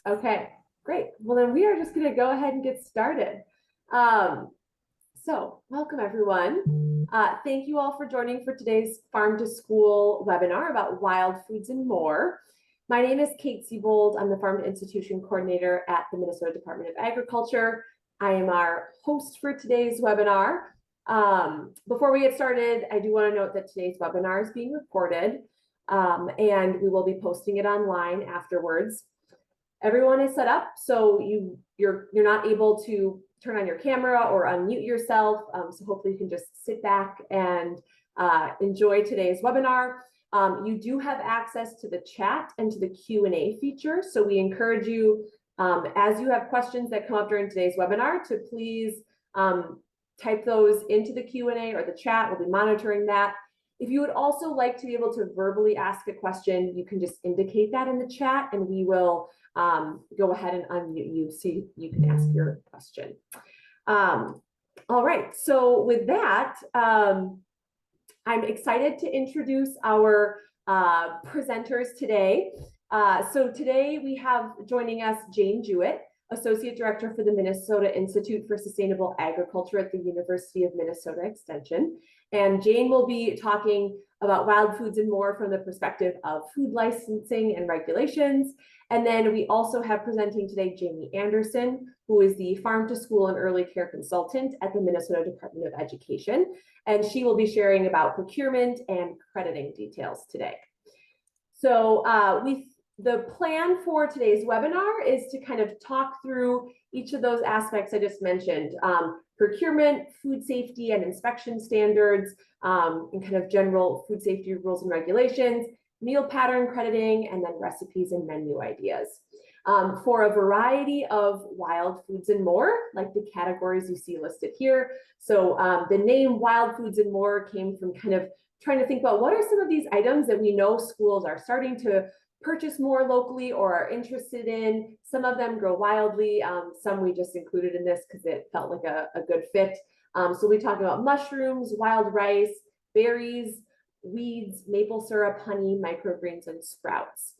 Okay, great. Well, then we are just going to go ahead and get started. Um, welcome everyone. Thank you all for joining for today's Farm to School webinar about wild foods and more. My name is Kate Siebold. I'm the Farm to Institution Coordinator at the Minnesota Department of Agriculture. I am our host for today's webinar. Before we get started, I do want to note that today's webinar is being recorded, and we will be posting it online afterwards. Everyone is set up, so you're not able to turn on your camera or unmute yourself. So hopefully you can just sit back and enjoy today's webinar. You do have access to the chat and to the Q&A feature. So we encourage you, as you have questions that come up during today's webinar, to please type those into the Q&A or the chat. We'll be monitoring that. If you would also like to be able to verbally ask a question, you can just indicate that in the chat and we will go ahead and unmute you so you can ask your question. All right, so with that, I'm excited to introduce our presenters today. So today we have joining us Jane Jewett, Associate Director for the Minnesota Institute for Sustainable Agriculture at the University of Minnesota Extension. And Jane will be talking about wild foods and more from the perspective of food licensing and regulations. And then we also have presenting today Jamie Anderson, who is the Farm to School and Early Care Consultant at the Minnesota Department of Education. And she will be sharing about procurement and crediting details today. So the plan for today's webinar is to kind of talk through each of those aspects I just mentioned, procurement, food safety and inspection standards, and kind of general food safety rules and regulations, meal pattern crediting, and then recipes and menu ideas. For a variety of wild foods and more, like the categories you see listed here. So the name Wild Foods and More came from kind of trying to think about what are some of these items that we know schools are starting to purchase more locally or are interested in. Some of them grow wildly. Some we just included in this because it felt like a good fit. So we talk about mushrooms, wild rice, berries, weeds, maple syrup, honey, microgreens, and sprouts.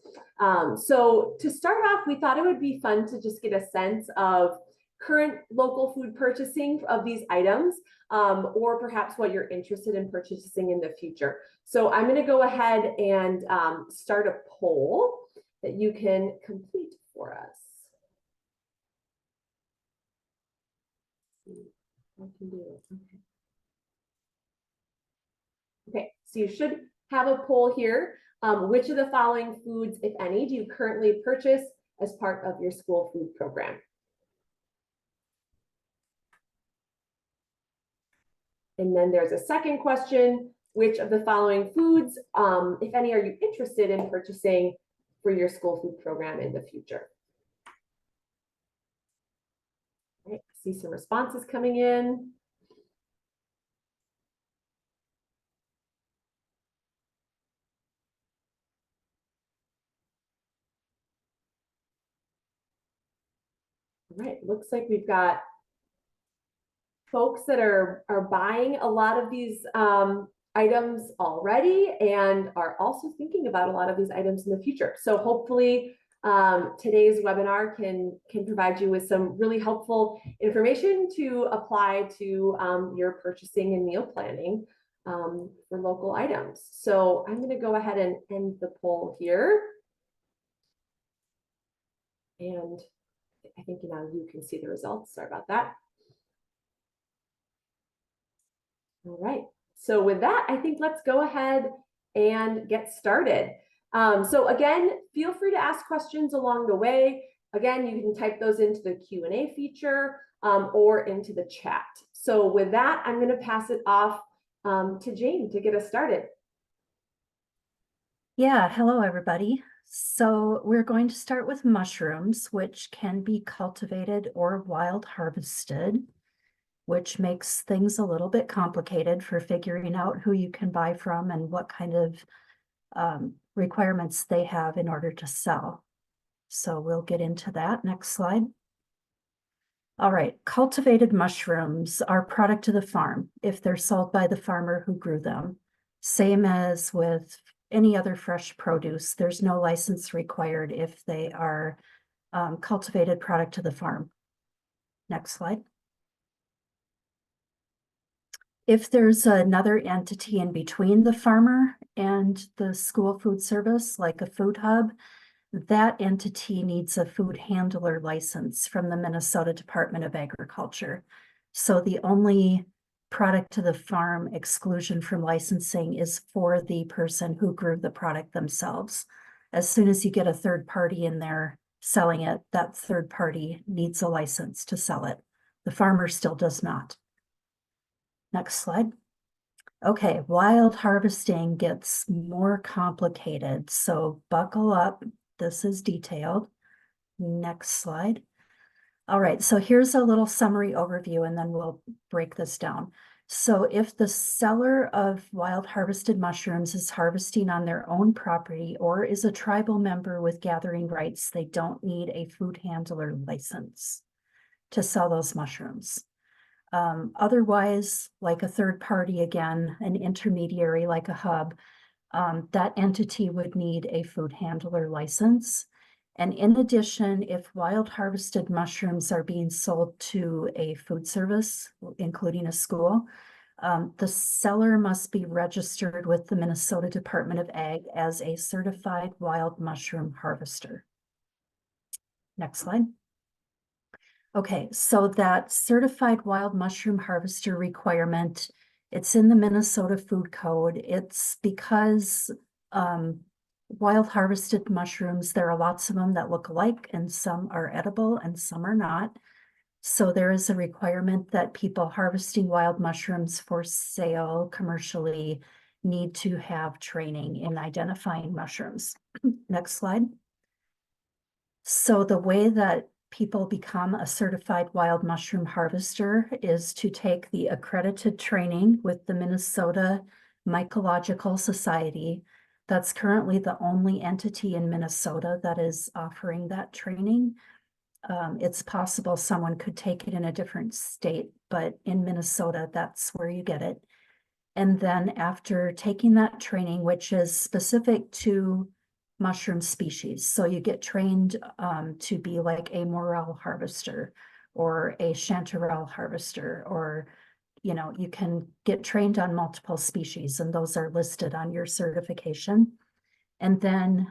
So to start off, we thought it would be fun to just get a sense of current local food purchasing of these items, or perhaps what you're interested in purchasing in the future. So I'm going to go ahead and start a poll that you can complete for us. I can do it. Okay, so you should have a poll here. Which of the following foods, if any, do you currently purchase as part of your school food program? And then there's a second question. Which of the following foods, if any, are you interested in purchasing for your school food program in the future? All right, I see some responses coming in. All right, looks like we've got folks that are buying a lot of these items already and are also thinking about a lot of these items in the future. So hopefully today's webinar can provide you with some really helpful information to apply to your purchasing and meal planning for local items. So I'm going to go ahead and end the poll here. And I think now you can see the results. Sorry about that. All right, so with that, I think let's go ahead and get started. So again, feel free to ask questions along the way. Again, you can type those into the Q&A feature or into the chat. So with that, I'm going to pass it off to Jane to get us started. Yeah, hello everybody. So we're going to start with mushrooms, which can be cultivated or wild harvested, which makes things a little bit complicated for figuring out who you can buy from and what kind of requirements they have in order to sell. So we'll get into that. Next slide. All right, cultivated mushrooms are product of the farm if they're sold by the farmer who grew them. Same as with any other fresh produce, there's no license required if they are cultivated product to the farm. Next slide. If there's another entity in between the farmer and the school food service, like a food hub, that entity needs a food handler license from the Minnesota Department of Agriculture. So the only product to the farm exclusion from licensing is for the person who grew the product themselves. As soon as you get a third party in there selling it, that third party needs a license to sell it. The farmer still does not. Next slide. Okay, wild harvesting gets more complicated, so buckle up. This is detailed. Next slide. All right, so here's a little summary overview, and then we'll break this down. So if the seller of wild harvested mushrooms is harvesting on their own property or is a tribal member with gathering rights, they don't need a food handler license to sell those mushrooms. Otherwise, like a third party, again, an intermediary like a hub, that entity would need a food handler license. And in addition, if wild harvested mushrooms are being sold to a food service, including a school, the seller must be registered with the Minnesota Department of Ag as a certified wild mushroom harvester. Next slide. Okay, so that certified wild mushroom harvester requirement, it's in the Minnesota Food Code. It's because wild harvested mushrooms, there are lots of them that look alike, and some are edible and some are not. So there is a requirement that people harvesting wild mushrooms for sale commercially need to have training in identifying mushrooms. Next slide. So the way that people become a certified wild mushroom harvester is to take the accredited training with the Minnesota Mycological Society. That's currently the only entity in Minnesota that is offering that training. It's possible someone could take it in a different state, but in Minnesota, that's where you get it. And then after taking that training, which is specific to mushroom species, so you get trained to be like a morel harvester or a chanterelle harvester, or you can get trained on multiple species, and those are listed on your certification. And then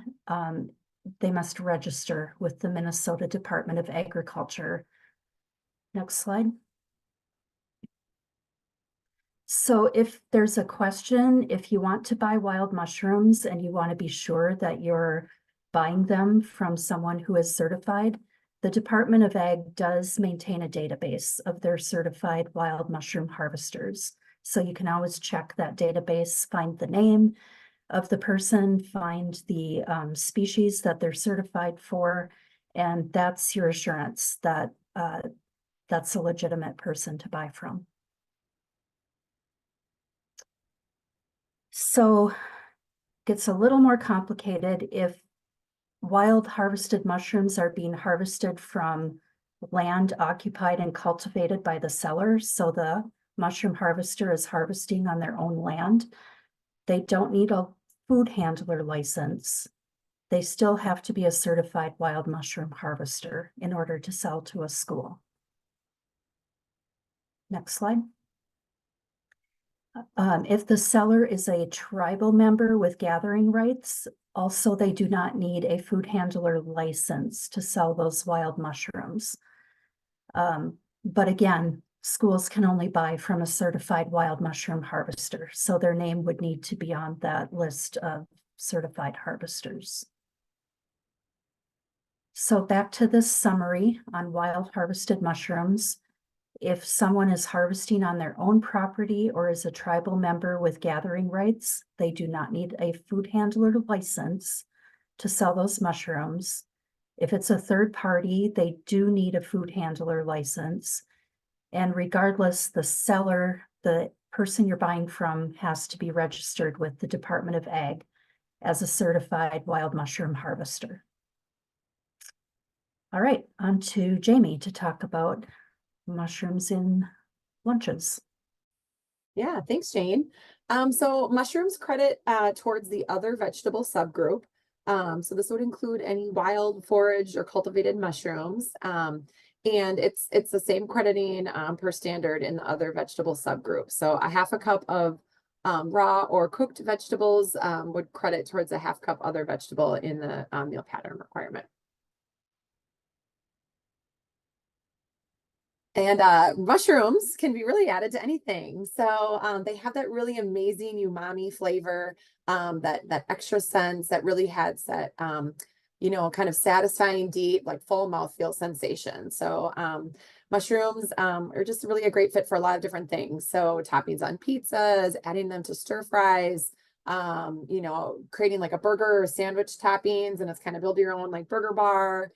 they must register with the Minnesota Department of Agriculture. Next slide. So if there's a question, if you want to buy wild mushrooms and you want to be sure that you're buying them from someone who is certified, the Department of Ag does maintain a database of their certified wild mushroom harvesters. So you can always check that database, find the name of the person, find the species that they're certified for, and that's your assurance that that's a legitimate person to buy from. So it gets a little more complicated if wild harvested mushrooms are being harvested from land occupied and cultivated by the seller. So the mushroom harvester is harvesting on their own land. They don't need a food handler license. They still have to be a certified wild mushroom harvester in order to sell to a school. Next slide. If the seller is a tribal member with gathering rights, also they do not need a food handler license to sell those wild mushrooms. But again, schools can only buy from a certified wild mushroom harvester, so their name would need to be on that list of certified harvesters. So back to this summary on wild harvested mushrooms. If someone is harvesting on their own property or is a tribal member with gathering rights, they do not need a food handler license to sell those mushrooms. If it's a third party, they do need a food handler license. And regardless, the seller, the person you're buying from, has to be registered with the Department of Ag as a certified wild mushroom harvester. All right, on to Jamie to talk about mushrooms in lunches. Yeah, thanks, Jane. So mushrooms credit towards the other vegetable subgroup. So this would include any wild, foraged, or cultivated mushrooms. And it's the same crediting per standard in the other vegetable subgroup. So a half a cup of raw or cooked vegetables would credit towards a half cup other vegetable in the meal pattern requirement. And mushrooms can be really added to anything. So they have that really amazing umami flavor, that extra sense that really has that, kind of satisfying, deep, like full mouthfeel sensation. So mushrooms are just really a great fit for a lot of different things. So toppings on pizzas, adding them to stir fries, creating like a burger or sandwich toppings, and it's kind of build your own like burger bar.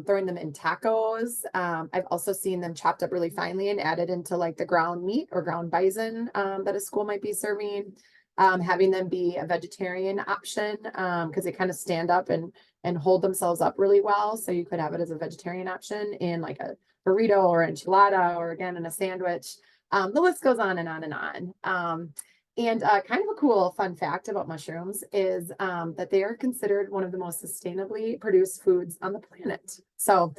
Throwing them in tacos. I've also seen them chopped up really finely and added into like the ground meat or ground bison that a school might be serving. Having them be a vegetarian option because they kind of stand up and hold themselves up really well. So you could have it as a vegetarian option in like a burrito or enchilada or again in a sandwich. The list goes on and on and on. And kind of a cool fun fact about mushrooms is that they are considered one of the most sustainably produced foods on the planet. So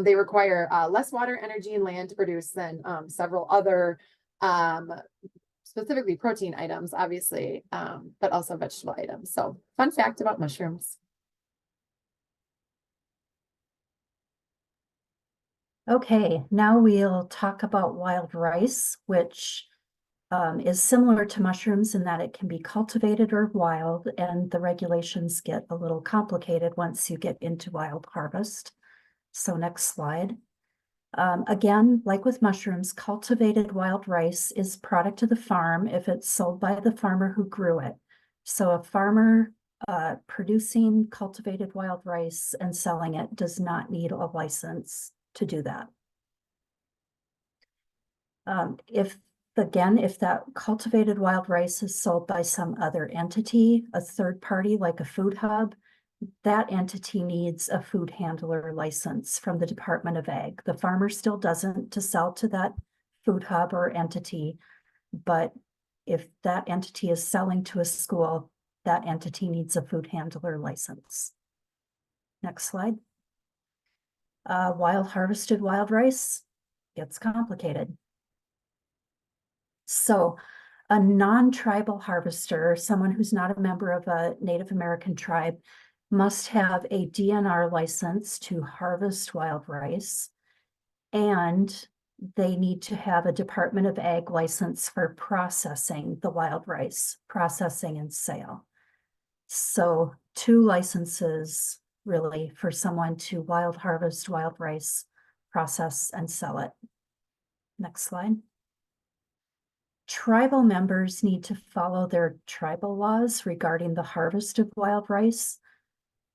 they require less water, energy, and land to produce than several other, specifically protein items, obviously, but also vegetable items. So fun fact about mushrooms. Okay, now we'll talk about wild rice, which is similar to mushrooms in that it can be cultivated or wild, and the regulations get a little complicated once you get into wild harvest. So next slide. Again, like with mushrooms, cultivated wild rice is product of the farm if it's sold by the farmer who grew it. So a farmer producing cultivated wild rice and selling it does not need a license to do that. If that cultivated wild rice is sold by some other entity, a third party like a food hub, that entity needs a food handler license from the Department of Ag. The farmer still doesn't to sell to that food hub or entity, but if that entity is selling to a school, that entity needs a food handler license. Next slide. Wild harvested wild rice gets complicated. So a non-tribal harvester, someone who's not a member of a Native American tribe, must have a DNR license to harvest wild rice, and they need to have a Department of Ag license for processing the wild rice, processing and sale. So 2 licenses really for someone to wild harvest wild rice, process and sell it. Next slide. Tribal members need to follow their tribal laws regarding the harvest of wild rice,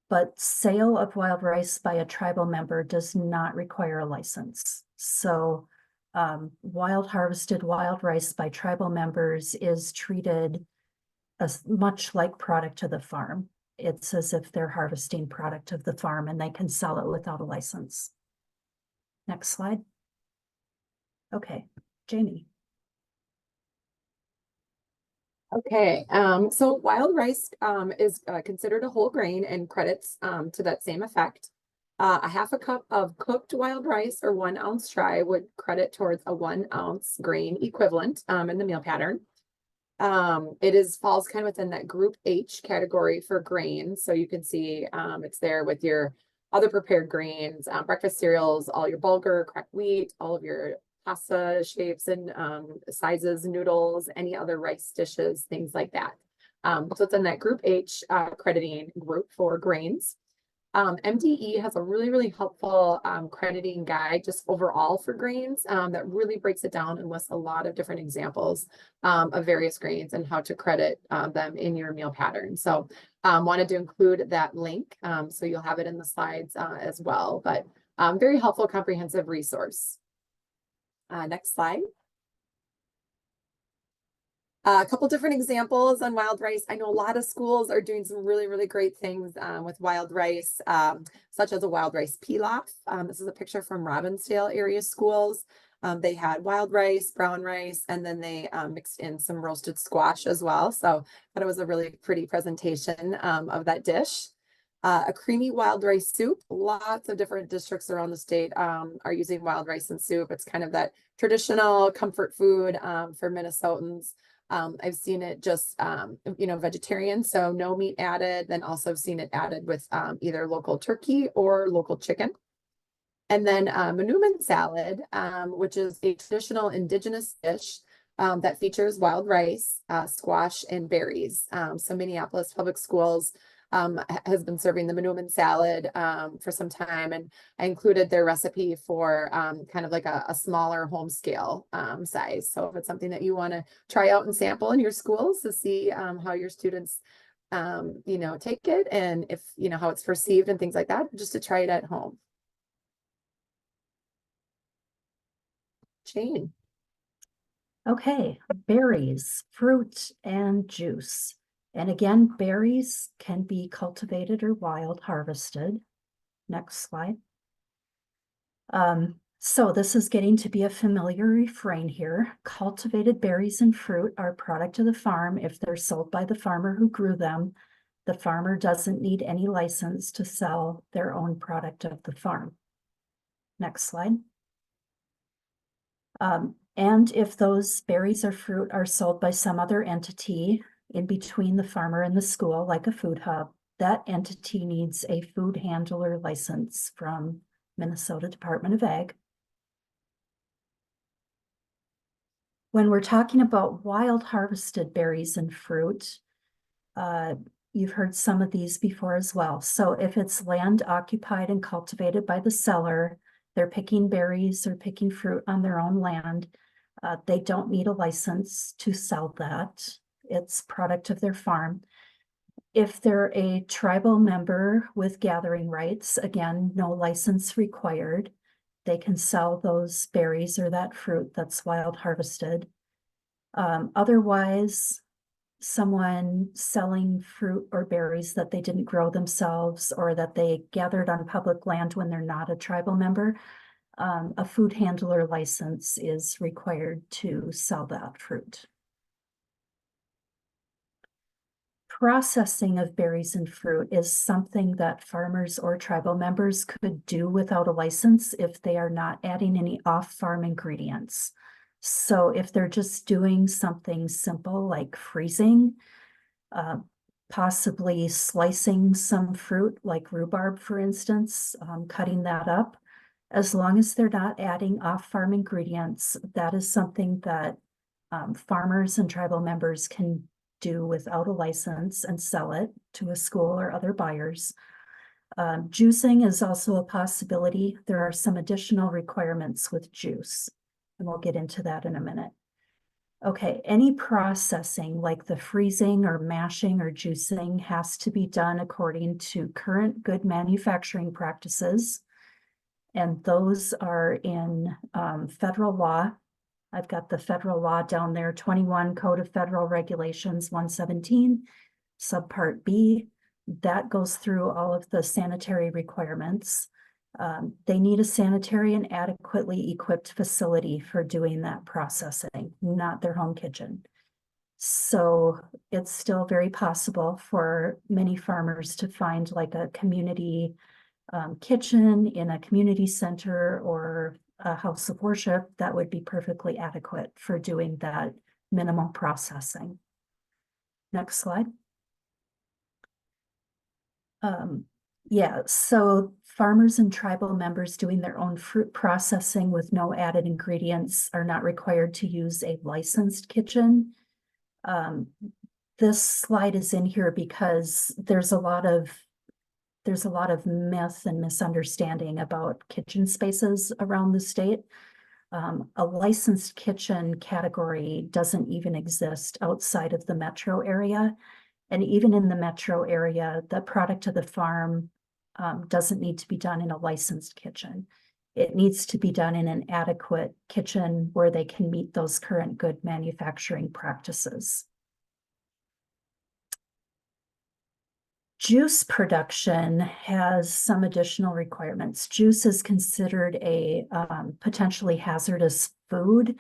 but sale of wild rice by a tribal member does not require a license. So wild harvested wild rice by tribal members is treated as much like product of the farm. It's as if they're harvesting product of the farm and they can sell it without a license. Next slide. Okay, Jamie. Okay, so wild rice is considered a whole grain and credits to that same effect. A half a cup of cooked wild rice or 1 ounce dry would credit towards a 1 ounce grain equivalent in the meal pattern. It falls kind of within that group H category for grains. So you can see it's there with your other prepared grains, breakfast cereals, all your bulgur, cracked wheat, all of your pasta shapes and sizes, noodles, any other rice dishes, things like that. So it's in that group H crediting group for grains. MDE has a really, really helpful crediting guide just overall for grains that really breaks it down and lists a lot of different examples of various grains and how to credit them in your meal pattern. So wanted to include that link so you'll have it in the slides as well, but very helpful, comprehensive resource. Next slide. A couple different examples on wild rice. I know a lot of schools are doing some really, really great things with wild rice, such as a wild rice pilaf. This is a picture from Robbinsdale area schools. They had wild rice, brown rice, and then they mixed in some roasted squash as well. So I thought it was a really pretty presentation of that dish. A creamy wild rice soup. Lots of different districts around the state are using wild rice and soup. It's kind of that traditional comfort food for Minnesotans. I've seen it just, vegetarian, so no meat added. Then also seen it added with either local turkey or local chicken. And then Manoomin salad, which is a traditional indigenous dish that features wild rice, squash, and berries. So Minneapolis Public Schools has been serving the Manoomin salad for some time, and I included their recipe for kind of like a smaller home scale size. So if it's something that you want to try out and sample in your schools to see how your students take it, and if how it's perceived and things like that, just to try it at home. Jane. Okay, berries, fruit, and juice. And again, berries can be cultivated or wild harvested. Next slide. So this is getting to be a familiar refrain here. Cultivated berries and fruit are a product of the farm if they're sold by the farmer who grew them. The farmer doesn't need any license to sell their own product of the farm. Next slide. And if those berries or fruit are sold by some other entity in between the farmer and the school, like a food hub, that entity needs a food handler license from Minnesota Department of Ag. When we're talking about wild harvested berries and fruit, you've heard some of these before as well. So if it's land occupied and cultivated by the seller, they're picking berries or picking fruit on their own land. They don't need a license to sell that. It's product of their farm. If they're a tribal member with gathering rights, again, no license required. They can sell those berries or that fruit that's wild harvested. Otherwise, someone selling fruit or berries that they didn't grow themselves or that they gathered on public land when they're not a tribal member, a food handler license is required to sell that fruit. Processing of berries and fruit is something that farmers or tribal members could do without a license if they are not adding any off-farm ingredients. So if they're just doing something simple like freezing, possibly slicing some fruit like rhubarb, for instance, cutting that up, as long as they're not adding off-farm ingredients, that is something that farmers and tribal members can do without a license and sell it to a school or other buyers. Juicing is also a possibility. There are some additional requirements with juice, and we'll get into that in a minute. Okay, any processing like the freezing or mashing or juicing has to be done according to current good manufacturing practices. And those are in federal law. I've got the federal law down there, 21 Code of Federal Regulations 117, subpart B. That goes through all of the sanitary requirements. They need a sanitary and adequately equipped facility for doing that processing, not their home kitchen. So it's still very possible for many farmers to find like a community kitchen in a community center or a house of worship that would be perfectly adequate for doing that minimal processing. Next slide. Yeah, so farmers and tribal members doing their own fruit processing with no added ingredients are not required to use a licensed kitchen. This slide is in here because there's a lot of myth and misunderstanding about kitchen spaces around the state. A licensed kitchen category doesn't even exist outside of the metro area. And even in the metro area, the product of the farm doesn't need to be done in a licensed kitchen. It needs to be done in an adequate kitchen where they can meet those current good manufacturing practices. Juice production has some additional requirements. Juice is considered a potentially hazardous food.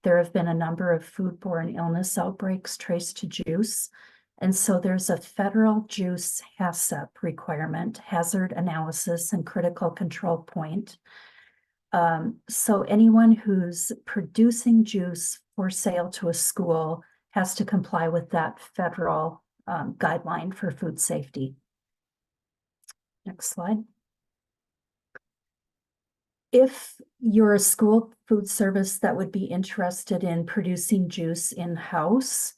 There have been a number of foodborne illness outbreaks traced to juice. And so there's a federal juice HACCP requirement, hazard analysis and critical control point. So anyone who's producing juice for sale to a school has to comply with that federal guideline for food safety. Next slide. If you're a school food service that would be interested in producing juice in-house,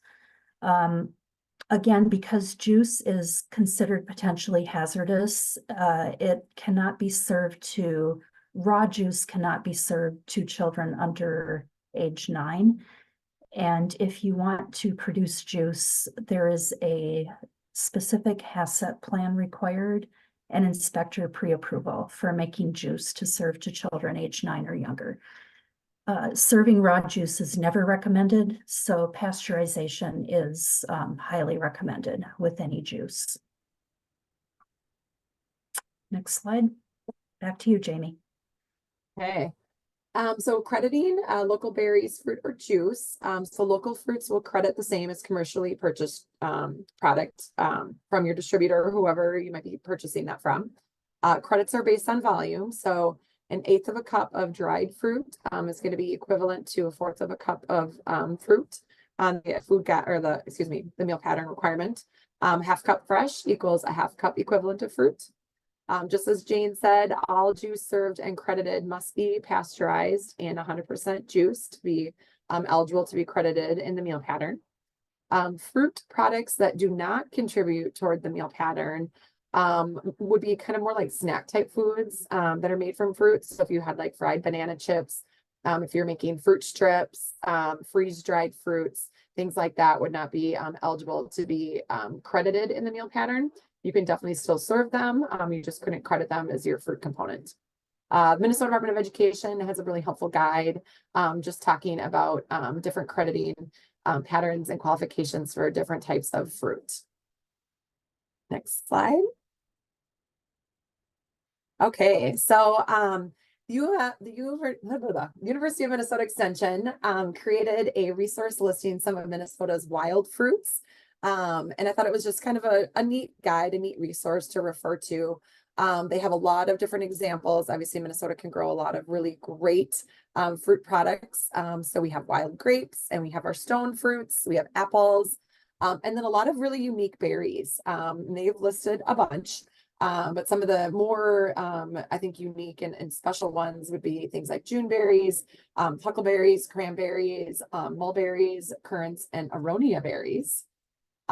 again, because juice is considered potentially hazardous, it cannot be served to, raw juice cannot be served to children under age 9. And if you want to produce juice, there is a specific HACCP plan required and inspector pre-approval for making juice to serve to children age 9 or younger. Serving raw juice is never recommended, so pasteurization is highly recommended with any juice. Next slide. Back to you, Jamie. Okay. So crediting local berries, fruit, or juice. So local fruits will credit the same as commercially purchased product from your distributor or whoever you might be purchasing that from. Credits are based on volume. So 1/8 of a cup of dried fruit is going to be equivalent to 1/4 of a cup of fruit on the the meal pattern requirement. 1/2 cup fresh equals 1/2 cup equivalent of fruit. Just as Jane said, all juice served and credited must be pasteurized and 100% juice to be eligible to be credited in the meal pattern. Fruit products that do not contribute toward the meal pattern would be kind of more like snack type foods that are made from fruits. So if you had like fried banana chips, if you're making fruit strips, freeze-dried fruits, things like that would not be eligible to be credited in the meal pattern. You can definitely still serve them. You just couldn't credit them as your fruit component. Minnesota Department of Education has a really helpful guide just talking about different crediting patterns and qualifications for different types of fruit. Next slide. Okay, so the University of Minnesota Extension created a resource listing some of Minnesota's wild fruits. And I thought it was just kind of a neat guide, a neat resource to refer to. They have a lot of different examples. Obviously, Minnesota can grow a lot of really great fruit products. So we have wild grapes and we have our stone fruits, we have apples, and then a lot of really unique berries. And they've listed a bunch. But some of the more, I think, unique and special ones would be things like June berries, huckleberries, cranberries, mulberries, currants, and aronia berries.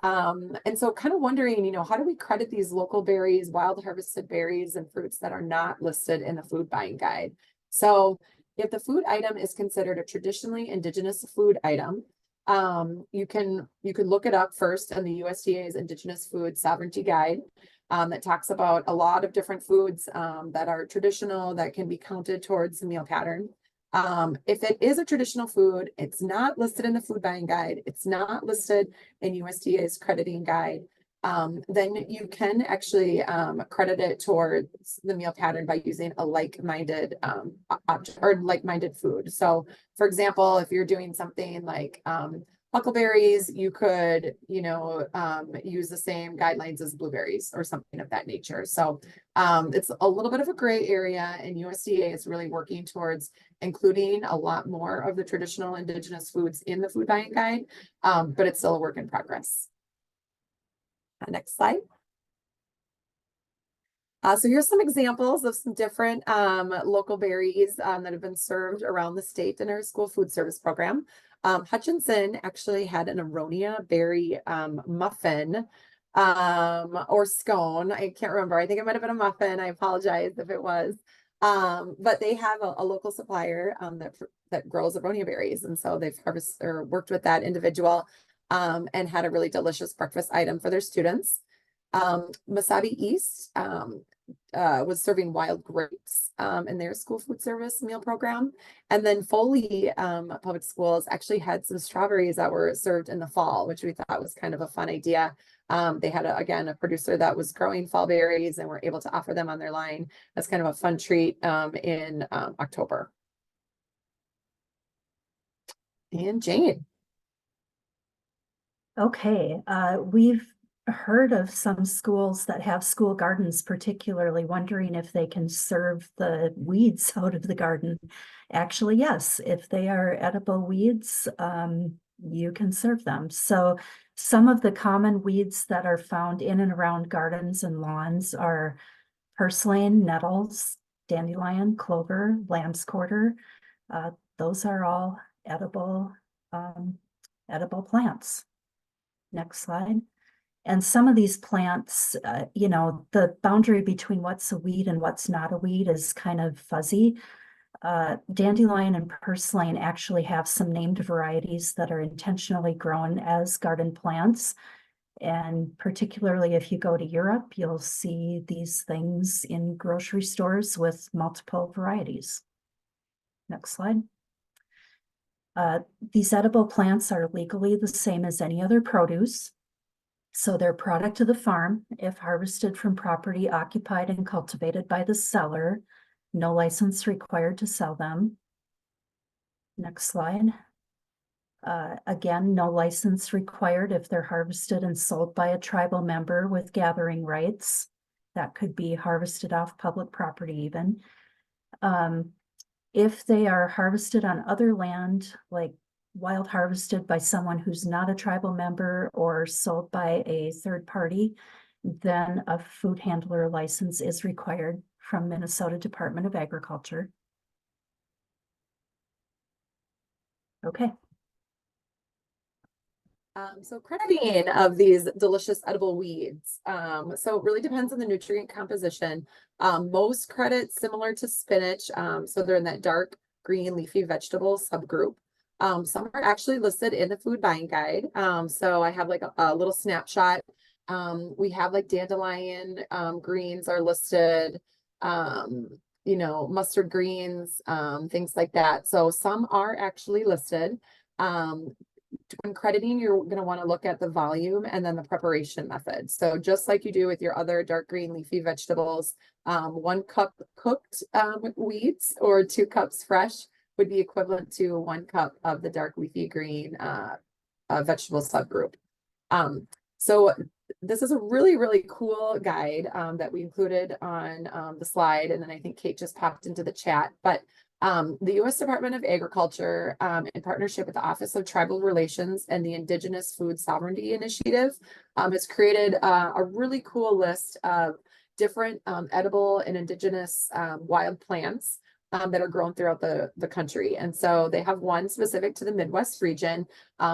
And so kind of wondering, how do we credit these local berries, wild harvested berries, and fruits that are not listed in the food buying guide? So if the food item is considered a traditionally indigenous food item, you can look it up first in the USDA's Indigenous Food Sovereignty Guide. That talks about a lot of different foods that are traditional that can be counted towards the meal pattern. If it is a traditional food, it's not listed in the food buying guide, it's not listed in USDA's crediting guide, then you can actually credit it towards the meal pattern by using a like-minded object or like-minded food. So for example, if you're doing something like huckleberries, you could, use the same guidelines as blueberries or something of that nature. So it's a little bit of a gray area, and USDA is really working towards including a lot more of the traditional indigenous foods in the food buying guide, but it's still a work in progress. Next slide. So here's some examples of some different local berries that have been served around the state in our school food service program. Hutchinson actually had an aronia berry muffin or scone. I can't remember. I think it might have been a muffin. I apologize if it was. But they have a local supplier that grows aronia berries. And so they've harvested or worked with that individual and had a really delicious breakfast item for their students. Masabi East was serving wild grapes in their school food service meal program. And then Foley Public Schools actually had some strawberries that were served in the fall, which we thought was kind of a fun idea. They had, again, a producer that was growing fall berries and were able to offer them on their line as kind of a fun treat in October. And Jane. Okay, we've heard of some schools that have school gardens, particularly wondering if they can serve the weeds out of the garden. Actually, yes, if they are edible weeds, you can serve them. So some of the common weeds that are found in and around gardens and lawns are purslane, nettles, dandelion, clover, lamb's quarter. Those are all edible plants. Next slide. And some of these plants, the boundary between what's a weed and what's not a weed is kind of fuzzy. Dandelion and purslane actually have some named varieties that are intentionally grown as garden plants. And particularly if you go to Europe, you'll see these things in grocery stores with multiple varieties. Next slide. These edible plants are legally the same as any other produce. So they're product of the farm if harvested from property occupied and cultivated by the seller. No license required to sell them. Next slide. Again, no license required if they're harvested and sold by a tribal member with gathering rights. That could be harvested off public property even. If they are harvested on other land, like wild harvested by someone who's not a tribal member or sold by a third party, then a food handler license is required from Minnesota Department of Agriculture. Okay. So crediting of these delicious edible weeds. So it really depends on the nutrient composition. Most credits similar to spinach. So they're in that dark green leafy vegetable subgroup. Some are actually listed in the food buying guide. So I have like a little snapshot. We have like dandelion greens are listed, mustard greens, things like that. So some are actually listed. When crediting, you're going to want to look at the volume and then the preparation method. So just like you do with your other dark green leafy vegetables, 1 cup cooked weeds or 2 cups fresh would be equivalent to 1 cup of the dark leafy green vegetable subgroup. So this is a really, really cool guide that we included on the slide. And then I think Kate just popped into the chat. But the U.S. Department of Agriculture, in partnership with the Office of Tribal Relations and the Indigenous Food Sovereignty Initiative, has created a really cool list of different edible and indigenous wild plants that are grown throughout the country. And so they have one specific to the Midwest region.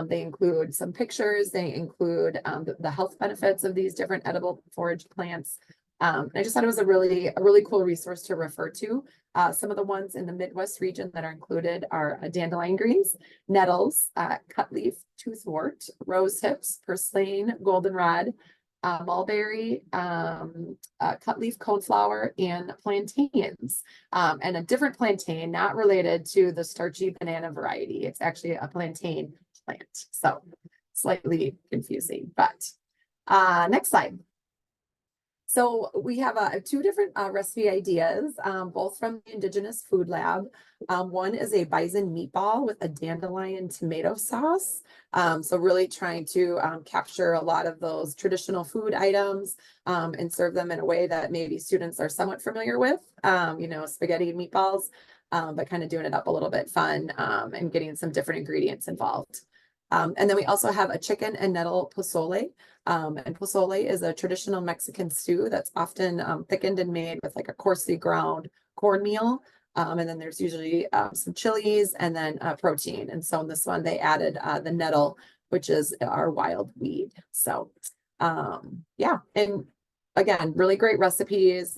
They include some pictures. They include the health benefits of these different edible forage plants. I just thought it was a really cool resource to refer to. Some of the ones in the Midwest region that are included are dandelion greens, nettles, cutleaf, toothwort, rose hips, purslane, goldenrod, mulberry, cutleaf coneflower, and plantains. And a different plantain, not related to the starchy banana variety. It's actually a plantain plant. So slightly confusing, but next slide. So we have 2 different recipe ideas, both from the Indigenous Food Lab. One is a bison meatball with a dandelion tomato sauce. So really trying to capture a lot of those traditional food items and serve them in a way that maybe students are somewhat familiar with, spaghetti and meatballs, but kind of doing it up a little bit fun and getting some different ingredients involved. And then we also have a chicken and nettle pozole. And pozole is a traditional Mexican stew that's often thickened and made with like a coarsely ground cornmeal. And then there's usually some chilies and then protein. And so in this one, they added the nettle, which is our wild weed. So yeah, and again, really great recipes,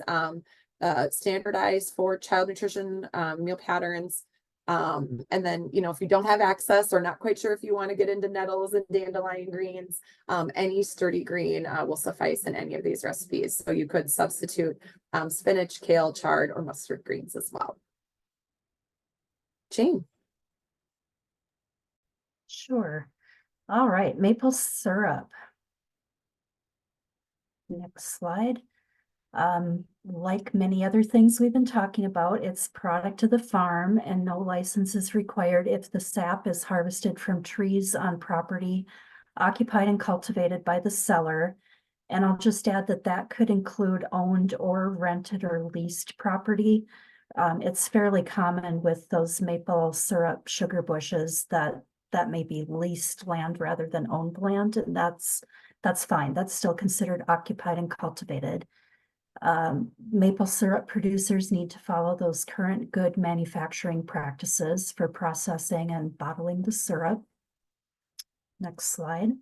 standardized for child nutrition meal patterns. And then, if you don't have access or not quite sure if you want to get into nettles and dandelion greens, any sturdy green will suffice in any of these recipes. So you could substitute spinach, kale, chard, or mustard greens as well. Jane. Sure. All right, maple syrup. Next slide. Like many other things we've been talking about, it's product of the farm and no license is required if the sap is harvested from trees on property occupied and cultivated by the seller. And I'll just add that that could include owned or rented or leased property. It's fairly common with those maple syrup sugar bushes that may be leased land rather than owned land, and that's fine. That's still considered occupied and cultivated. Maple syrup producers need to follow those current good manufacturing practices for processing and bottling the syrup. Next slide.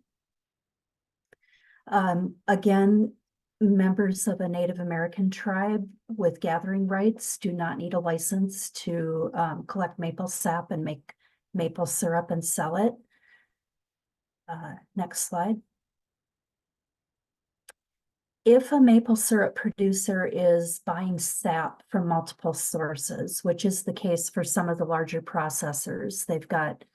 Again, members of a Native American tribe with gathering rights do not need a license to collect maple sap and make maple syrup and sell it. Next slide. If a maple syrup producer is buying sap from multiple sources, which is the case for some of the larger processors, they've got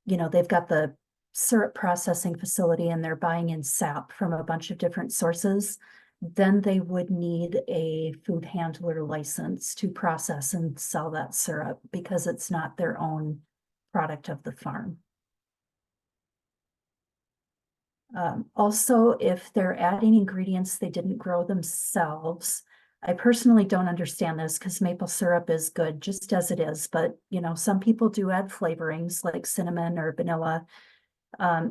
the syrup processing facility and they're buying in sap from a bunch of different sources, then they would need a food handler license to process and sell that syrup because it's not their own product of the farm. Also, if they're adding ingredients they didn't grow themselves, I personally don't understand this because maple syrup is good just as it is, but some people do add flavorings like cinnamon or vanilla.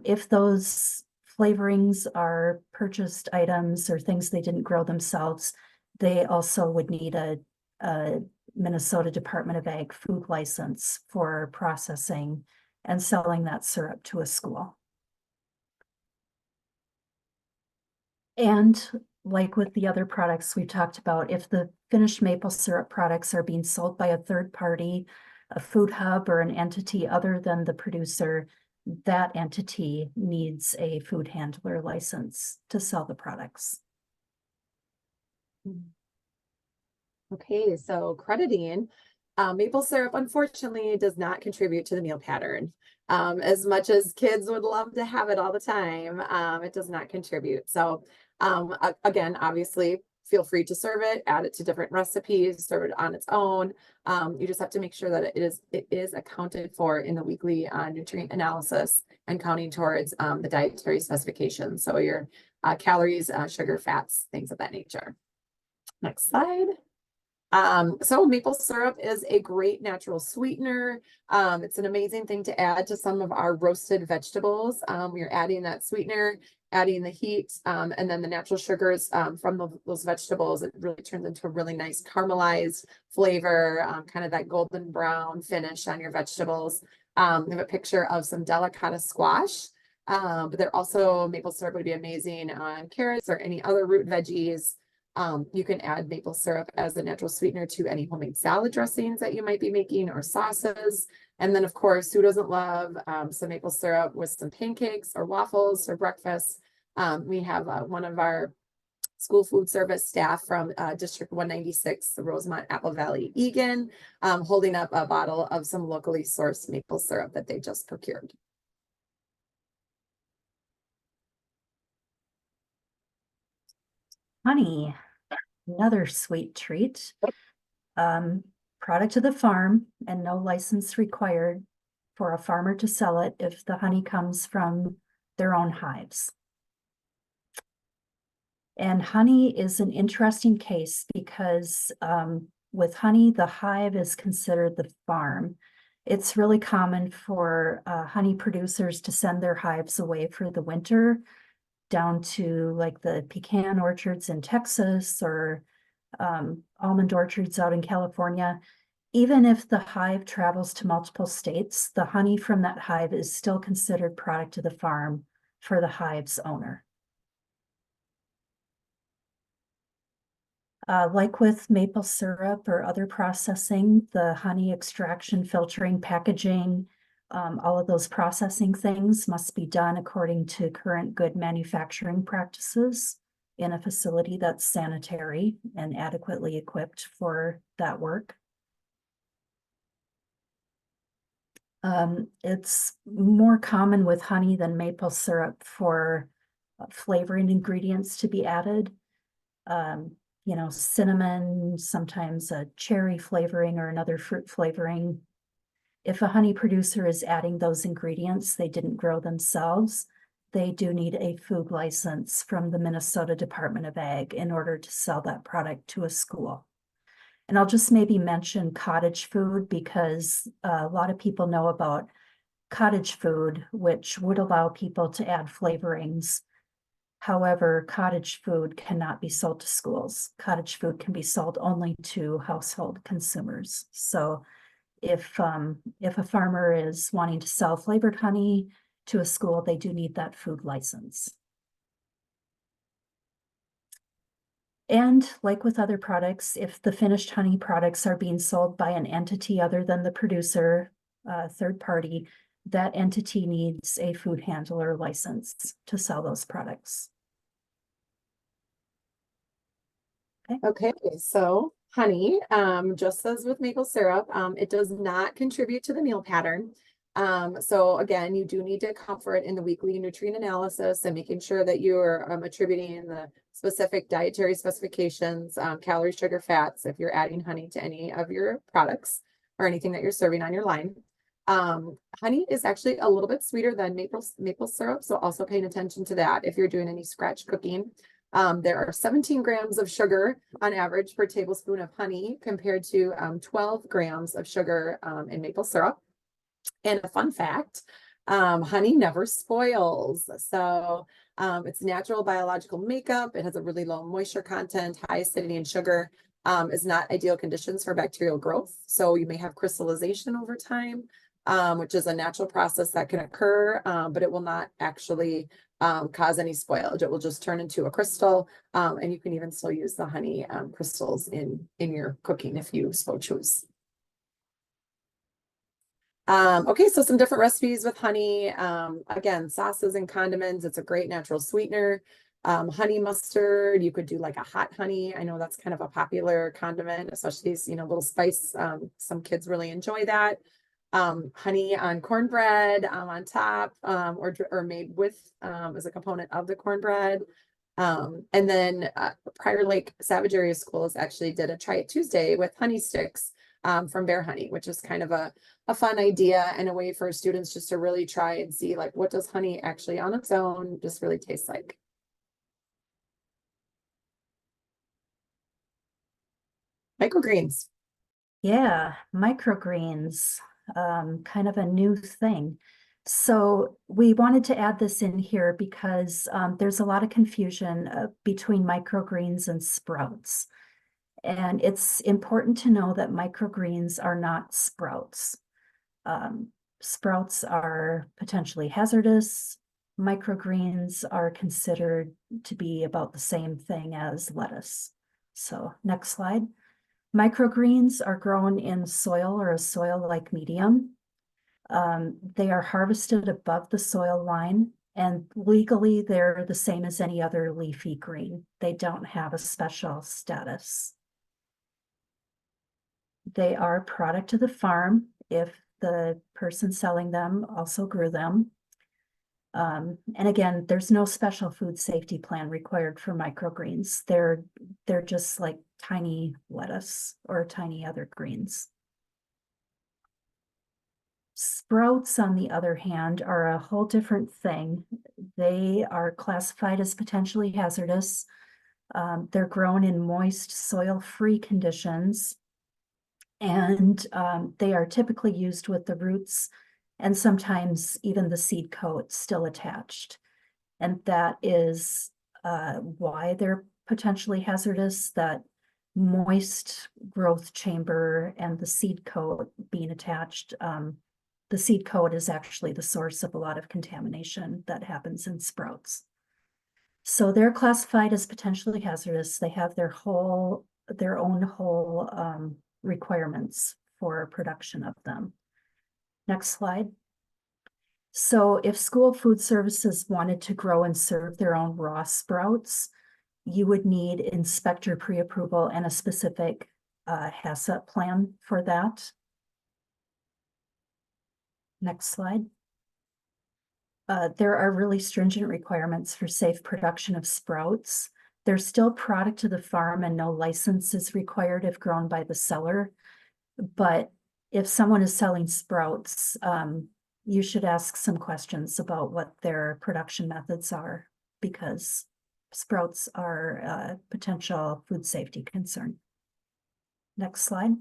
If those flavorings are purchased items or things they didn't grow themselves, they also would need a Minnesota Department of Ag food license for processing and selling that syrup to a school. And like with the other products we talked about, if the finished maple syrup products are being sold by a third party, a food hub, or an entity other than the producer, that entity needs a food handler license to sell the products. Okay, so crediting. Maple syrup, unfortunately, does not contribute to the meal pattern. As much as kids would love to have it all the time, it does not contribute. So again, obviously, feel free to serve it, add it to different recipes, serve it on its own. You just have to make sure that it is accounted for in the weekly nutrient analysis and counting towards the dietary specifications. So your calories, sugar, fats, things of that nature. Next slide. So maple syrup is a great natural sweetener. It's an amazing thing to add to some of our roasted vegetables. We're adding that sweetener, adding the heat, and then the natural sugars from those vegetables. It really turns into a really nice caramelized flavor, kind of that golden brown finish on your vegetables. We have a picture of some delicata squash, but they're also, maple syrup would be amazing on carrots or any other root veggies. You can add maple syrup as a natural sweetener to any homemade salad dressings that you might be making or sauces. And then, of course, who doesn't love some maple syrup with some pancakes or waffles for breakfast? We have one of our school food service staff from District 196, the Rosemont Apple Valley Egan, holding up a bottle of some locally sourced maple syrup that they just procured. Honey, another sweet treat. Product of the farm and no license required for a farmer to sell it if the honey comes from their own hives. And honey is an interesting case because with honey, the hive is considered the farm. It's really common for honey producers to send their hives away for the winter down to like the pecan orchards in Texas or almond orchards out in California. Even if the hive travels to multiple states, the honey from that hive is still considered product of the farm for the hive's owner. Like with maple syrup or other processing, the honey extraction, filtering, packaging, all of those processing things must be done according to current good manufacturing practices in a facility that's sanitary and adequately equipped for that work. It's more common with honey than maple syrup for flavoring ingredients to be added. Cinnamon, sometimes a cherry flavoring or another fruit flavoring. If a honey producer is adding those ingredients they didn't grow themselves, they do need a food license from the Minnesota Department of Ag in order to sell that product to a school. And I'll just maybe mention cottage food because a lot of people know about cottage food, which would allow people to add flavorings. However, cottage food cannot be sold to schools. Cottage food can be sold only to household consumers. So if a farmer is wanting to sell flavored honey to a school, they do need that food license. And like with other products, if the finished honey products are being sold by an entity other than the producer, third party, that entity needs a food handler license to sell those products. Okay, so honey, just as with maple syrup, it does not contribute to the meal pattern. So again, you do need to account for it in the weekly nutrient analysis and making sure that you're attributing the specific dietary specifications, calories, sugar, fats, if you're adding honey to any of your products or anything that you're serving on your line. Honey is actually a little bit sweeter than maple syrup, so also paying attention to that if you're doing any scratch cooking. There are 17 grams of sugar on average per tablespoon of honey compared to 12 grams of sugar in maple syrup. And a fun fact, honey never spoils. So it's natural biological makeup. It has a really low moisture content, high acidity, and sugar is not ideal conditions for bacterial growth. So you may have crystallization over time, which is a natural process that can occur, but it will not actually cause any spoilage. It will just turn into a crystal, and you can even still use the honey crystals in your cooking if you so choose. Okay, so some different recipes with honey. Again, sauces and condiments. It's a great natural sweetener. Honey mustard, you could do like a hot honey. I know that's kind of a popular condiment, especially these, little spice. Some kids really enjoy that. Honey on cornbread on top, or made with as a component of the cornbread. And then Prior Lake Savage Area Schools actually did a Try It Tuesday with honey sticks from Bear Honey, which is kind of a fun idea and a way for students just to really try and see like what does honey actually on its own just really taste like. Microgreens. Yeah, microgreens, kind of a new thing. So we wanted to add this in here because there's a lot of confusion between microgreens and sprouts. And it's important to know that microgreens are not sprouts. Sprouts are potentially hazardous. Microgreens are considered to be about the same thing as lettuce. So next slide. Microgreens are grown in soil or a soil-like medium. They are harvested above the soil line, and legally they're the same as any other leafy green. They don't have a special status. They are a product of the farm if the person selling them also grew them. And again, there's no special food safety plan required for microgreens. They're just like tiny lettuce or tiny other greens. Sprouts, on the other hand, are a whole different thing. They are classified as potentially hazardous. They're grown in moist, soil-free conditions. And they are typically used with the roots and sometimes even the seed coat still attached. And that is why they're potentially hazardous, that moist growth chamber and the seed coat being attached. The seed coat is actually the source of a lot of contamination that happens in sprouts. So they're classified as potentially hazardous. They have their own whole requirements for production of them. Next slide. So if school food services wanted to grow and serve their own raw sprouts, you would need inspector pre-approval and a specific HACCP plan for that. Next slide. There are really stringent requirements for safe production of sprouts. They're still product of the farm and no license is required if grown by the seller. But if someone is selling sprouts, you should ask some questions about what their production methods are, because sprouts are a potential food safety concern. Next slide.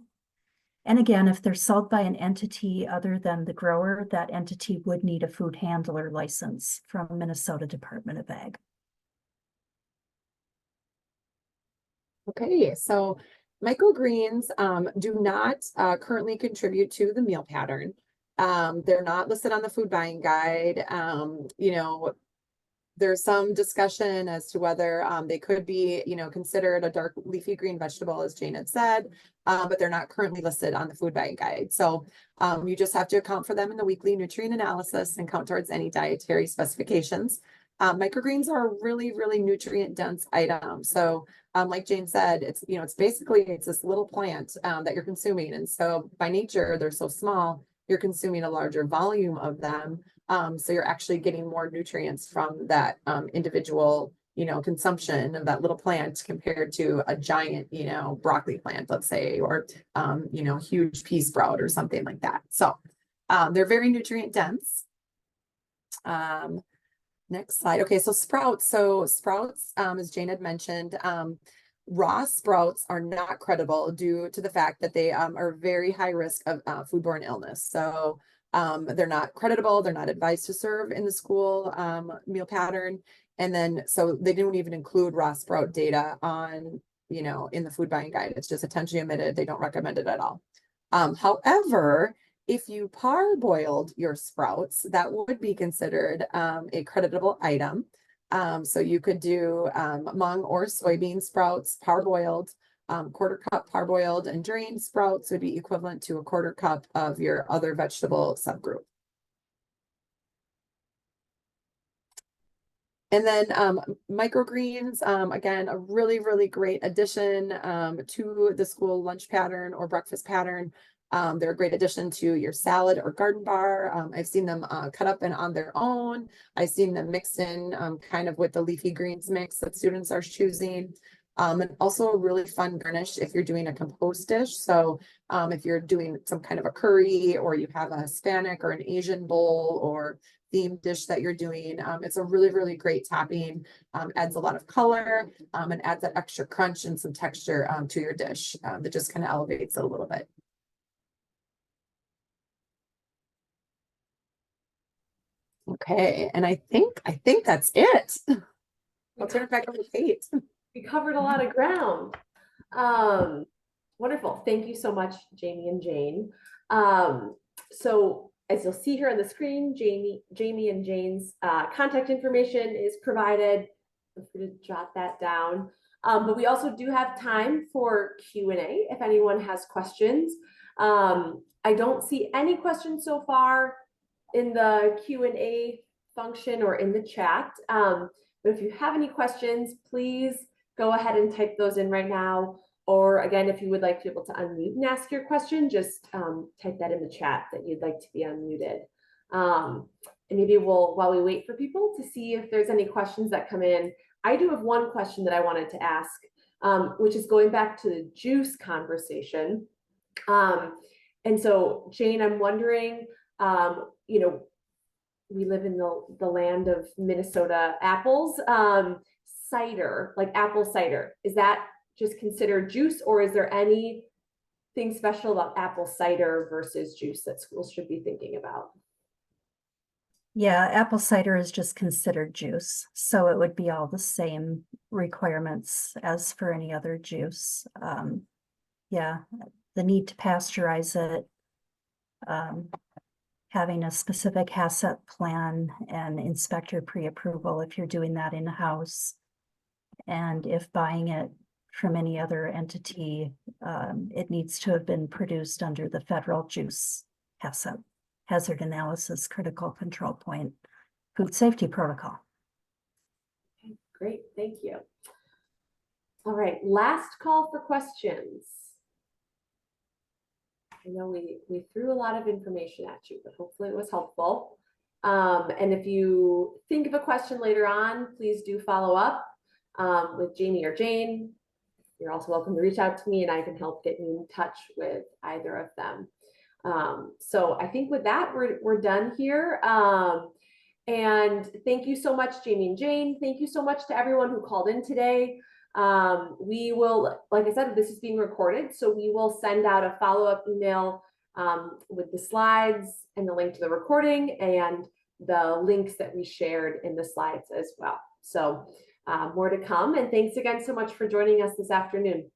And again, if they're sold by an entity other than the grower, that entity would need a food handler license from Minnesota Department of Ag. Okay, so microgreens do not currently contribute to the meal pattern. They're not listed on the food buying guide. You know, there's some discussion as to whether they could be, you know, considered a dark leafy green vegetable, as Jane had said, but they're not currently listed on the food buying guide. So you just have to account for them in the weekly nutrient analysis and count towards any dietary specifications. Microgreens are a really, really nutrient dense item. So like Jane said, it's, you know, it's basically, it's this little plant that you're consuming. And so by nature, they're so small, you're consuming a larger volume of them. So you're actually getting more nutrients from that individual, you know, consumption of that little plant compared to a giant, you know, broccoli plant, let's say, or, you know, huge pea sprout or something like that. So they're very nutrient dense. Next slide. Okay, so sprouts. So sprouts, as Jane had mentioned, raw sprouts are not credible due to the fact that they are very high risk of foodborne illness. So they're not creditable. They're not advised to serve in the school meal pattern. And then, so they don't even include raw sprout data on, you know, in the food buying guide. It's just intentionally omitted. They don't recommend it at all. However, if you parboiled your sprouts, that would be considered a creditable item. So you could do mung or soybean sprouts parboiled. Quarter cup parboiled and drained sprouts would be equivalent to a quarter cup of your other vegetable subgroup. And then microgreens, again, a really, really great addition to the school lunch pattern or breakfast pattern. They're a great addition to your salad or garden bar. I've seen them cut up and on their own. I've seen them mixed in kind of with the leafy greens mix that students are choosing. And also a really fun garnish if you're doing a compost dish. So if you're doing some kind of a curry, or you have a Hispanic or an Asian bowl or themed dish that you're doing, it's a really, really great topping. Adds a lot of color and adds that extra crunch and some texture to your dish that just kind of elevates it a little bit. Okay, and I think that's it. I'll turn it back over to Kate. We covered a lot of ground. Wonderful. Thank you so much, Jamie and Jane. So as you'll see here on the screen, Jamie and Jane's contact information is provided. Feel free to jot that down. But we also do have time for Q&A if anyone has questions. I don't see any questions so far in the Q&A function or in the chat. But if you have any questions, please go ahead and type those in right now. Or again, if you would like to be able to unmute and ask your question, just type that in the chat that you'd like to be unmuted. And maybe while we wait for people to see if there's any questions that come in, I do have one question that I wanted to ask, which is going back to the juice conversation. And so Jane, I'm wondering, you know, we live in the land of Minnesota apples, cider, like apple cider. Is that just considered juice, or is there anything special about apple cider versus juice that schools should be thinking about? Yeah, apple cider is just considered juice, so it would be all the same requirements as for any other juice. Yeah, the need to pasteurize it, having a specific HACCP plan and inspector pre-approval if you're doing that in-house. And if buying it from any other entity, it needs to have been produced under the federal juice HACCP, Hazard Analysis Critical Control Point, Food Safety Protocol. Okay, great, thank you. All right, last call for questions. I know we threw a lot of information at you, but hopefully it was helpful. And if you think of a question later on, please do follow up with Jamie or Jane. You're also welcome to reach out to me and I can help get you in touch with either of them. So I think with that, we're done here. And thank you so much, Jamie and Jane. Thank you so much to everyone who called in today. We will, like I said, this is being recorded, so we will send out a follow-up email with the slides and the link to the recording and the links that we shared in the slides as well. So more to come. And thanks again so much for joining us this afternoon.